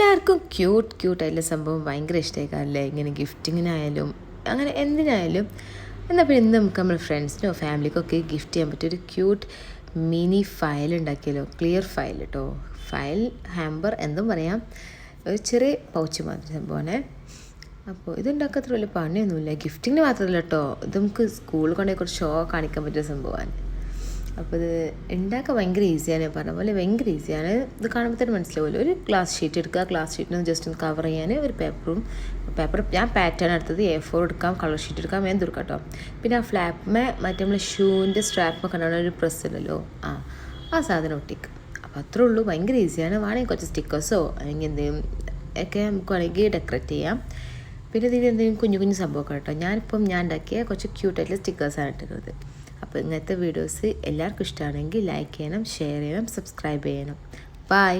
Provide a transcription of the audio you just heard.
എല്ലാവർക്കും ക്യൂട്ടായിട്ടുള്ള സംഭവം ഭയങ്കര ഇഷ്ടമായിക്കാറില്ലേ? ഇങ്ങനെ ഗിഫ്റ്റിങ്ങിനായാലും അങ്ങനെ എന്തിനായാലും. എന്നാൽ പിന്നെ ഇന്ന് നമുക്ക് നമ്മുടെ ഫ്രണ്ട്സിനോ ഫാമിലിക്കൊക്കെ ഗിഫ്റ്റ് ചെയ്യാൻ പറ്റിയൊരു ക്യൂട്ട് മിനി ഫയൽ ഉണ്ടാക്കിയല്ലോ. ക്ലിയർ ഫയൽ കേട്ടോ. ഫയൽ ഹാമ്പർ എന്തും പറയാം. ഒരു ചെറിയ പൗച്ച് മാതിരി സംഭവമാണ്. അപ്പോൾ ഇതുണ്ടാക്കാത്ര വലിയ പണിയൊന്നുമില്ല. ഗിഫ്റ്റിങ്ങിന് മാത്രമല്ല കേട്ടോ, ഇത് നമുക്ക് സ്കൂളിൽ കൊണ്ടുപോയി കുറച്ച് ഷോ കാണിക്കാൻ പറ്റിയ സംഭവമാണ്. അപ്പോൾ ഇത് ഉണ്ടാക്കാൻ ഭയങ്കര ഈസിയാണ്. പറഞ്ഞ പോലെ ഭയങ്കര ഈസിയാണ്. ഇത് കാണുമ്പോൾ തന്നെ മനസ്സിലാവുമല്ലോ. ഒരു ഗ്ലാസ് ഷീറ്റ് എടുക്കുക. ഗ്ലാസ് ഷീറ്റിന് ജസ്റ്റ് ഒന്ന് കവർ ചെയ്യാൻ ഒരു പേപ്പർ ഞാൻ പാറ്റേൺ എടുത്തത് A4 എടുക്കാം, കളർ ഷീറ്റ് എടുക്കാം, എന്തെടുക്കാം കേട്ടോ. പിന്നെ ആ ഫ്ലാപ്പിമേ മറ്റേ നമ്മൾ ഷൂവിൻ്റെ സ്ട്രാപ്പ് കണ്ടാണ് ഒരു പ്രസ് ഉണ്ടല്ലോ, ആ സാധനം ഒട്ടിക്കും. അപ്പോൾ അത്രേ ഉള്ളൂ. ഭയങ്കര ഈസിയാണ്. വേണമെങ്കിൽ കുറച്ച് സ്റ്റിക്കേഴ്സോ അല്ലെങ്കിൽ എന്തെങ്കിലും ഒക്കെ നമുക്ക് വേണമെങ്കിൽ ഡെക്കറേറ്റ് ചെയ്യാം. പിന്നെ ഇതിൽ എന്തെങ്കിലും കുഞ്ഞു കുഞ്ഞു സംഭവമൊക്കെ കേട്ടോ. ഞാൻ ഉണ്ടാക്കിയ കുറച്ച് ക്യൂട്ടായിട്ടുള്ള സ്റ്റിക്കേഴ്സാണ് ഇട്ടിരുന്നത്. അപ്പോൾ ഇങ്ങനത്തെ വീഡിയോസ് എല്ലാവർക്കും ഇഷ്ടമാണെങ്കിൽ ലൈക്ക് ചെയ്യണം, ഷെയർ ചെയ്യണം, സബ്സ്ക്രൈബ് ചെയ്യണം. ബൈ.